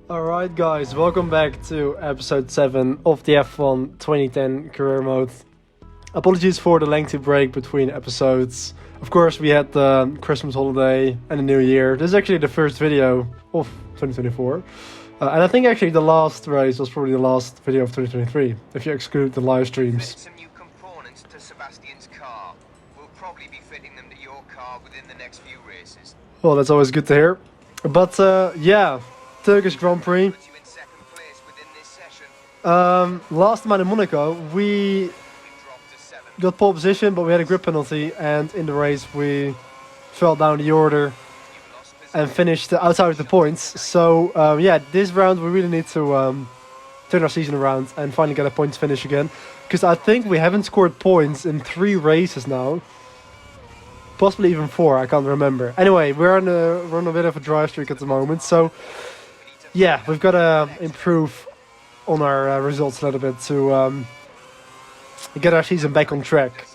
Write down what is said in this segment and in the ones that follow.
Alright guys, welcome back to episode 7 of the F1 2010 career mode. Apologies for the lengthy break between episodes. Of course we had the Christmas holiday and the New Year. This is actually the first video of 2024. And I think actually the last race was probably the last video of 2023, if you exclude the live streams. Some new components to Sebastian's car. We'll probably be fitting them to your car within the next few races. Well, that's always good to hear. But yeah, Turkish Grand Prix. Last time in Monaco, we got pole position, but we had a grip penalty, and in the race we fell down the order and finished outside of the points. So yeah, this round we really need to turn our season around and finally get a points finish again, because I think we haven't scored points in 3 races now. Possibly even 4, I can't remember. Anyway, we're on a bit of a dry streak at the moment, so yeah, we've got to improve on our results a little bit to get our season back on track.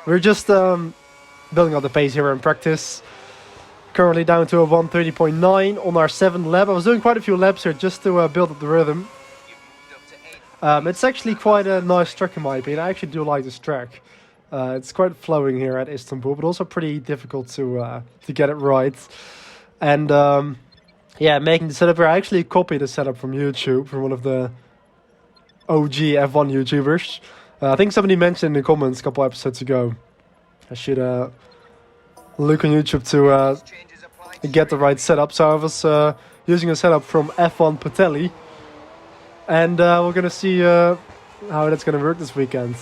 We're just building up the pace here in practice. Currently down to a 1:30.9 on our 7th lap. I was doing quite a few laps here just to build up the rhythm. It's actually quite a nice track in my opinion. I actually do like this track. It's quite flowing here at Istanbul, but also pretty difficult to get it right. And yeah, making the setup here, I actually copied the setup from YouTube, from one of the OG F1 YouTubers. I think somebody mentioned in the comments a couple episodes ago. I should look on YouTube to get the right setup. So I was using a setup from F1 Patelli. And we're going to see how that's going to work this weekend.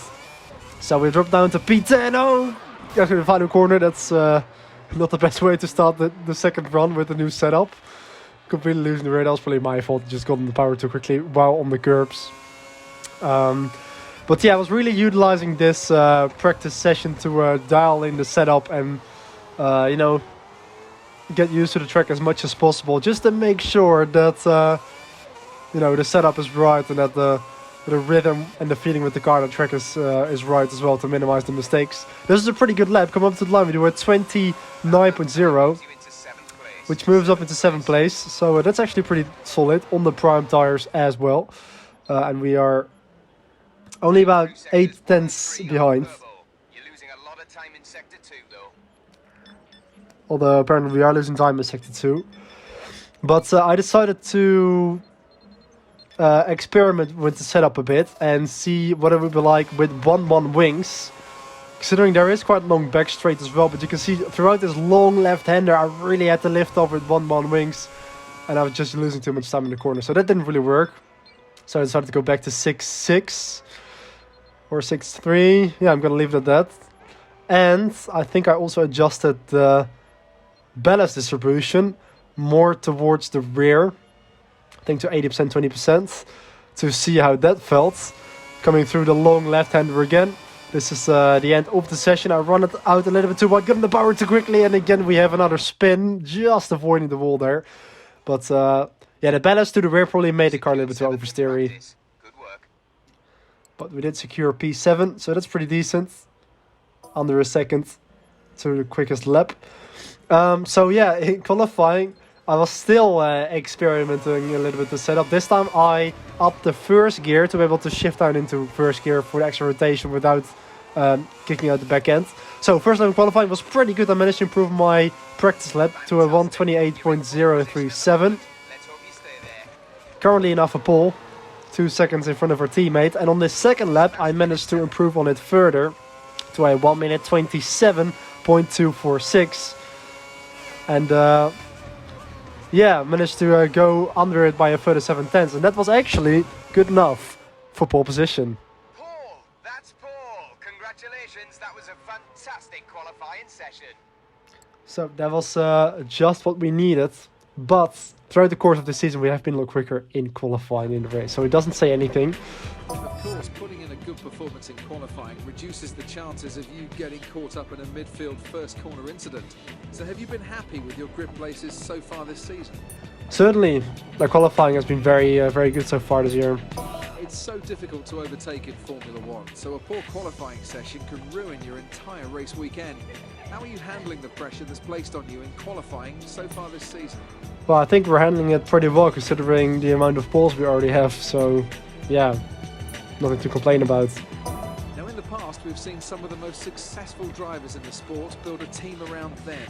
So we dropped down to P10. Oh, actually the final corner. That's not the best way to start the second run with the new setup. Completely losing the radar. That was probably my fault. Just got on the power too quickly while on the curbs. But yeah, I was really utilizing this practice session to dial in the setup and you know, get used to the track as much as possible, just to make sure that you know, the setup is right and that the rhythm and the feeling with the car and the track is right as well, to minimize the mistakes. This is a pretty good lap. Come up to the line, we do a 29.0, which moves up into 7th place. So that's actually pretty solid on the prime tires as well. And we are only about 8 tenths behind. Although apparently we are losing time in Sector 2. But I decided to experiment with the setup a bit and see what it would be like with 1-1 wings. Considering there is quite long back straight as well, but you can see throughout this long left-hander I really had to lift off with 1-1 wings, and I was just losing too much time in the corner, so that didn't really work. So I decided to go back to 6.6 or 6.3. Yeah, I'm gonna leave it at that. And I think I also adjusted the ballast distribution more towards the rear, I think to 80%, 20%, to see how that felt. Coming through the long left-hander again. This is the end of the session. I run it out a little bit too wide, got in the power too quickly, and again we have another spin, just avoiding the wall there. But yeah, the ballast to the rear probably made the car a little bit too oversteery. But we did secure P7, so that's pretty decent. Under a second to the quickest lap. So yeah, in qualifying, I was still experimenting a little bit with the setup. This time I upped the first gear to be able to shift down into first gear for the extra rotation without kicking out the back end. So first lap in qualifying was pretty good. I managed to improve my practice lap to a 1:28.037. Currently in alpha pole, 2 seconds in front of our teammate. And on this second lap I managed to improve on it further to a 1:27.246. And yeah, managed to go under it by a further 7 tenths, and that was actually good enough for pole position. Paul, that's Paul. Congratulations, that was a fantastic qualifying session. So that was just what we needed, but throughout the course of the season we have been a little quicker in qualifying in the race, so it doesn't say anything. Of course, putting in a good performance in qualifying reduces the chances of you getting caught up in a midfield first corner incident. So have you been happy with your grid places so far this season? Certainly, the qualifying has been very good so far this year. It's so difficult to overtake in Formula One, so a poor qualifying session can ruin your entire race weekend. How are you handling the pressure that's placed on you in qualifying so far this season? Well, I think we're handling it pretty well considering the amount of poles we already have, so yeah, nothing to complain about. Now in the past we've seen some of the most successful drivers in the sport build a team around them.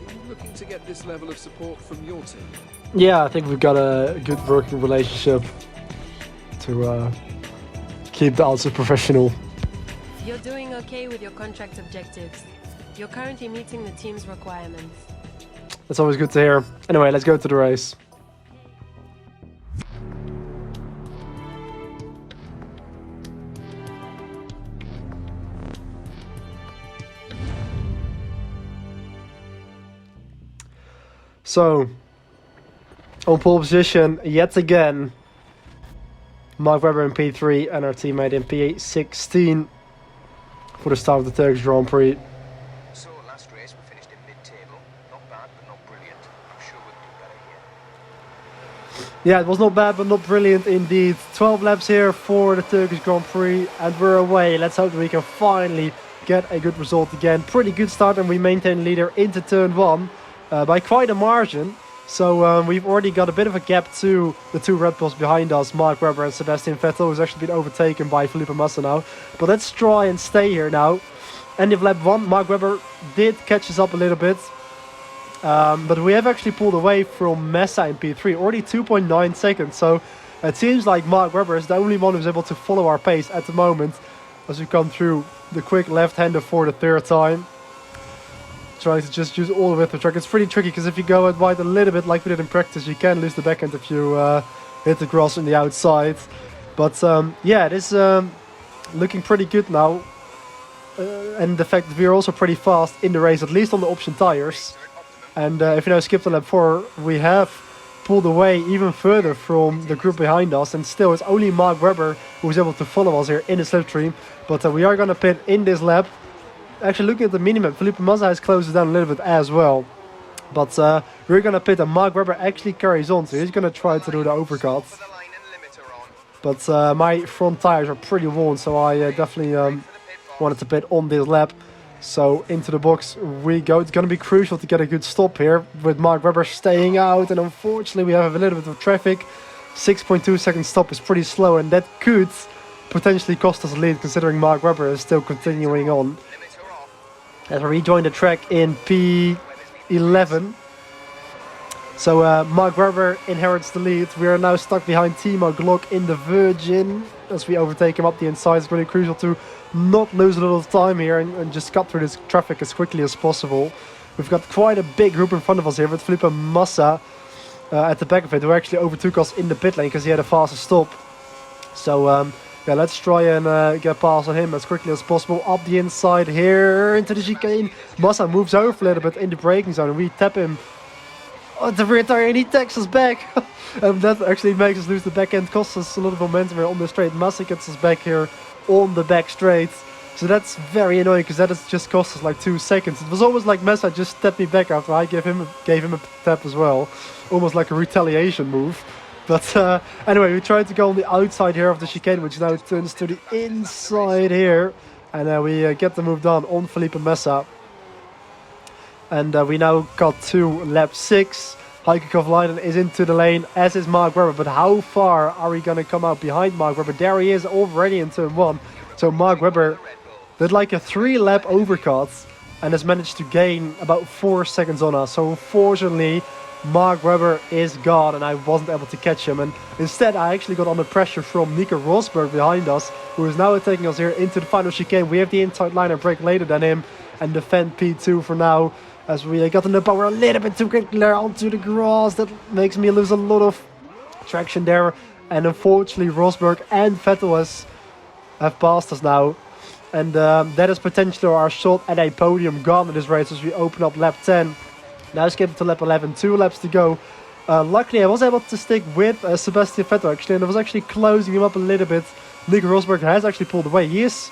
Are you looking to get this level of support from your team? Yeah, I think we've got a good working relationship to keep the outside professional. You're doing okay with your contract objectives. You're currently meeting the team's requirements. That's always good to hear. Anyway, let's go to the race. So, on pole position, yet again, Mark Webber in P3 and our teammate in P16 for the start of the Turkish Grand Prix. So last race we finished in mid-table. Not bad, but not brilliant. I'm sure we'll do better here. Yeah, it was not bad, but not brilliant indeed. 12 laps here for the Turkish Grand Prix, and we're away. Let's hope that we can finally get a good result again. Pretty good start, and we maintain leader into turn 1 by quite a margin. So we've already got a bit of a gap to the two Red Bulls behind us, Mark Webber and Sebastian Vettel, who's actually been overtaken by Felipe Massa now. But let's try and stay here now. End of lap 1, Mark Webber did catch us up a little bit. But we have actually pulled away from Massa in P3, already 2.9 seconds. So it seems like Mark Webber is the only one who's able to follow our pace at the moment as we come through the quick left-hander for the third time. Trying to just use all of it the track. It's pretty tricky because if you go out wide a little bit like we did in practice, you can lose the backhand if you hit the grass on the outside. But yeah, it is looking pretty good now. And the fact that we are also pretty fast in the race, at least on the option tires. And if you now skip to lap 4, we have pulled away even further from the group behind us. And still, it's only Mark Webber who is able to follow us here in the slipstream. But we are going to pit in this lap. Actually, looking at the minimap, Felipe Massa has closed it down a little bit as well. But we're going to pit, and Mark Webber actually carries on, so he's going to try to do the overcut. But my front tires are pretty worn, so I definitely wanted to pit on this lap. So into the box we go. It's going to be crucial to get a good stop here with Mark Webber staying out, and unfortunately we have a little bit of traffic. 6.2 second stop is pretty slow, and that could potentially cost us a lead considering Mark Webber is still continuing on. As we rejoin the track in P11. So Mark Webber inherits the lead. We are now stuck behind Timo Glock in the Virgin as we overtake him up the inside. It's really crucial to not lose a little time here and just cut through this traffic as quickly as possible. We've got quite a big group in front of us here with Felipe Massa at the back of it, who actually overtook us in the pit lane because he had a faster stop. So yeah, let's try and get past on him as quickly as possible. Up the inside here into the chicane. Massa moves over a little bit in the braking zone, and we tap him at the rear tire, and he takes us back. And that actually makes us lose the back end, costs us a lot of momentum here on the straight. Massa gets us back here on the back straight. So that's very annoying because that has just cost us like 2 seconds. It was almost like Massa just tapped me back after I gave him a tap as well. Almost like a retaliation move. But anyway, we tried to go on the outside here of the chicane, which now turns to the inside here. And we get the move done on Felipe Massa. And we now got to lap 6. Heike Kovalainen is into the lane, as is Mark Webber. But how far are we going to come out behind Mark Webber? There he is already in turn 1. So Mark Webber did like a 3-lap overcut and has managed to gain about 4 seconds on us. So unfortunately, Mark Webber is gone and I wasn't able to catch him. And instead, I actually got under pressure from Nico Rosberg behind us, who is now taking us here into the final chicane. We have the inside liner brake later than him and defend P2 for now. As we got in the power a little bit too quickly onto the grass. That makes me lose a lot of traction there. And unfortunately, Rosberg and Vettel have passed us now. And that is potentially our shot at a podium gone in this race as we open up lap 10. Now skip to lap 11, 2 laps to go. Luckily, I was able to stick with Sebastian Vettel actually, and I was actually closing him up a little bit. Nico Rosberg has actually pulled away. He is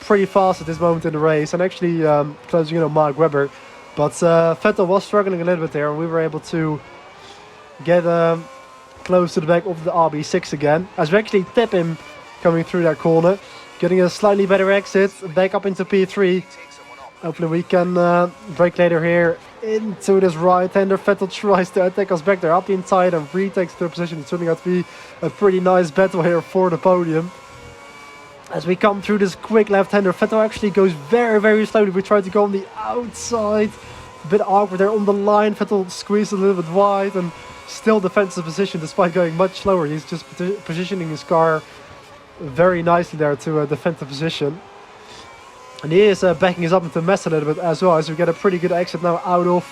pretty fast at this moment in the race and actually closing in on Mark Webber. But Vettel was struggling a little bit there, and we were able to get close to the back of the RB6 again. As we actually tap him coming through that corner, getting a slightly better exit, back up into P3. Hopefully we can break later here into this right-hander. Vettel tries to attack us back there up the inside and retakes third position. It's turning out to be a pretty nice battle here for the podium. As we come through this quick left-hander, Vettel actually goes very, very slowly. We try to go on the outside. A bit awkward there on the line. Vettel squeezed a little bit wide and still defends the position despite going much slower. He's just positioning his car very nicely there to defend the position. And he is backing us up into mess a little bit as well, as we get a pretty good exit now out of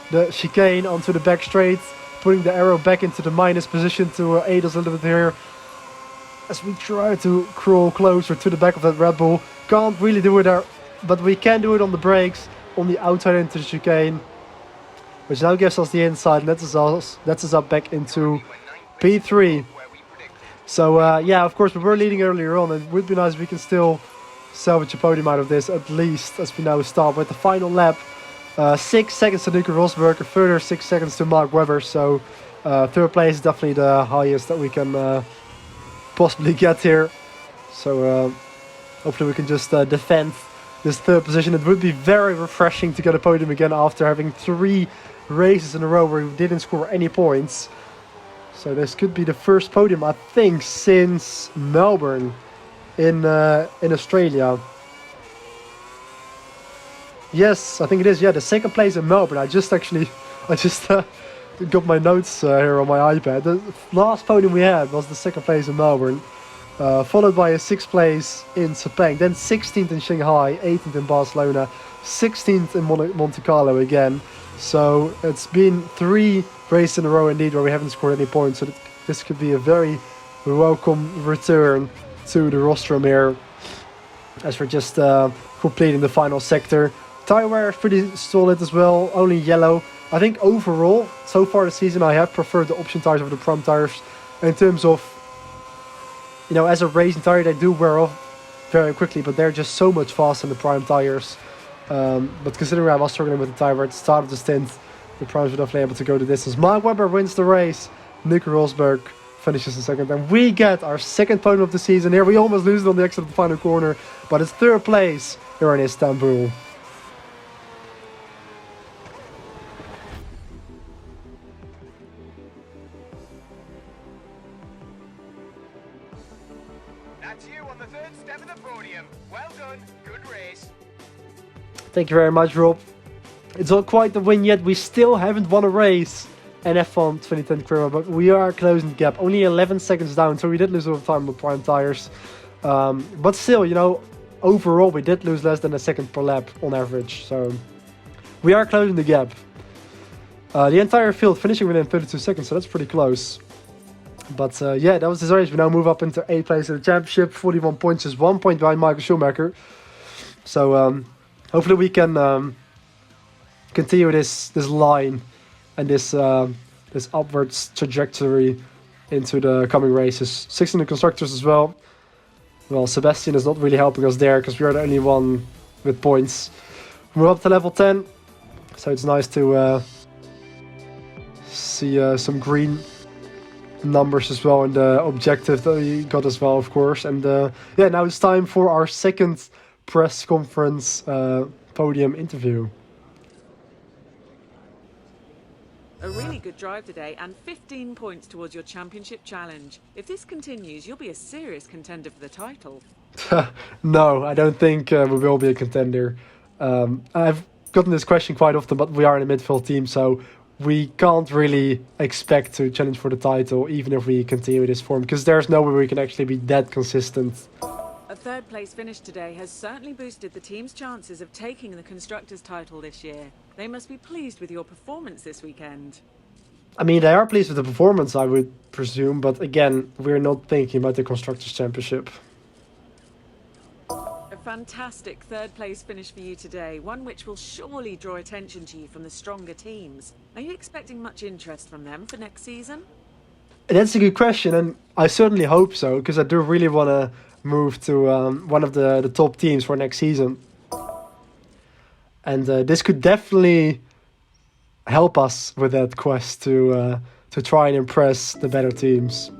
the chicane onto the back straight, putting the arrow back into the minus position to aid us a little bit here. As we try to crawl closer to the back of that Red Bull. Can't really do it there, but we can do it on the brakes, on the outside into the chicane, which now gives us the inside, and that's us up back into P3. So yeah, of course we were leading earlier on, and it would be nice if we can still salvage a podium out of this, at least as we now start with the final lap. 6 seconds to Nico Rosberg, a further 6 seconds to Mark Webber, so third place is definitely the highest that we can possibly get here. So hopefully we can just defend this third position. It would be very refreshing to get a podium again after having 3 races in a row where we didn't score any points. So this could be the first podium, I think, since Melbourne in Australia. Yes, I think it is. Yeah, the second place in Melbourne. I just got my notes here on my iPad. The last podium we had was the second place in Melbourne, followed by a 6th place in Sepang, then 16th in Shanghai, 18th in Barcelona, 16th in Monte Carlo again. So it's been 3 races in a row indeed where we haven't scored any points. So this could be a very welcome return to the rostrum here, as we're just completing the final sector. Tire wear is pretty solid as well, only yellow. I think overall, so far this season, I have preferred the option tires over the Prime tires. In terms of, you know, as a racing tire, they do wear off very quickly, but they're just so much faster than the Prime tires. But considering I was struggling with the tire wear at the start of the stint, the Primes were definitely able to go the distance. Mark Webber wins the race. Nico Rosberg finishes in second, and we get our second podium of the season here. We almost lose it on the exit of the final corner, but it's third place here in Istanbul. That's you on the 3rd step of the podium. Well done. Good race. Thank you very much, Rob. It's not quite the win yet. We still haven't won a race in F1 2010 career, but we are closing the gap. Only 11 seconds down, so we did lose a little time with Prime tires. But still, you know, overall we did lose less than a second per lap on average. So we are closing the gap. The entire field finishing within 32 seconds, so that's pretty close. But yeah, that was this race. We now move up into 8th place in the championship. 41 points, is 1 point behind Michael Schumacher. So hopefully we can continue this line and this upwards trajectory into the coming races. 6 in the constructors as well. Well, Sebastian is not really helping us there because we are the only one with points. We're up to level 10, so it's nice to see some green numbers as well in the objective that we got as well, of course. And yeah, now it's time for our second press conference podium interview. A really good drive today and 15 points towards your championship challenge. If this continues, you'll be a serious contender for the title. No, I don't think we will be a contender. I've gotten this question quite often, but we are in a midfield team, so we can't really expect to challenge for the title, even if we continue this form, because there's no way we can actually be that consistent. A 3rd place finish today has certainly boosted the team's chances of taking the Constructors' title this year. They must be pleased with your performance this weekend. I mean, they are pleased with the performance, I would presume, but again, we're not thinking about the Constructors' Championship. A fantastic 3rd place finish for you today, one which will surely draw attention to you from the stronger teams. Are you expecting much interest from them for next season? That's a good question, and I certainly hope so, because I do really want to move to one of the top teams for next season. And this could definitely help us with that quest to try and impress the better teams.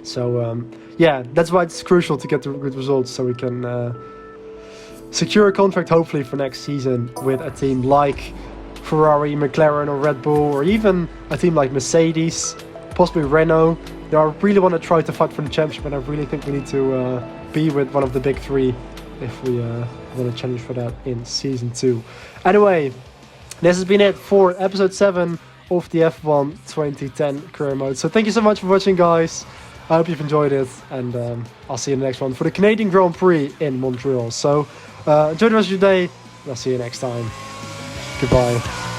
So yeah, that's why it's crucial to get the good results, so we can secure a contract hopefully for next season with a team like Ferrari, McLaren or Red Bull, or even a team like Mercedes, possibly Renault. I really want to try to fight for the championship, and I really think we need to be with one of the big three if we want to challenge for that in Season 2. Anyway, this has been it for episode 7 of the F1 2010 career mode. So thank you so much for watching, guys. I hope you've enjoyed it, and I'll see you in the next one for the Canadian Grand Prix in Montreal. So enjoy the rest of your day, and I'll see you next time. Goodbye.